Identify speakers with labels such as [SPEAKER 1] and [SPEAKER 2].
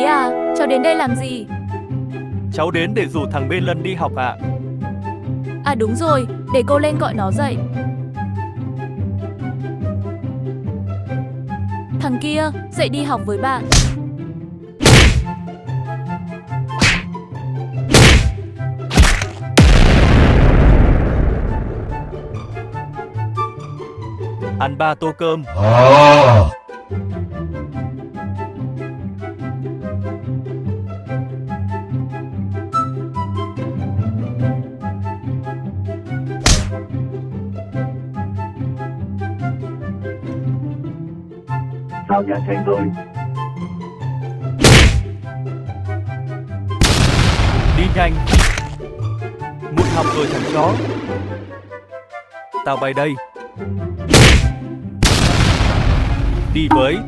[SPEAKER 1] Lý à, cháu đến đây làm gì?
[SPEAKER 2] Cháu đến để rủ thằng bên Lân đi học ạ.
[SPEAKER 1] À đúng rồi, để cô lên gọi nó dậy. Thằng kia, dậy đi học với bạn.
[SPEAKER 2] Ăn 3 tô cơm.
[SPEAKER 3] Sao nhà thầy rồi?
[SPEAKER 2] Đi nhanh. Muộn học rồi thằng chó. Tao bay đây. Đi với.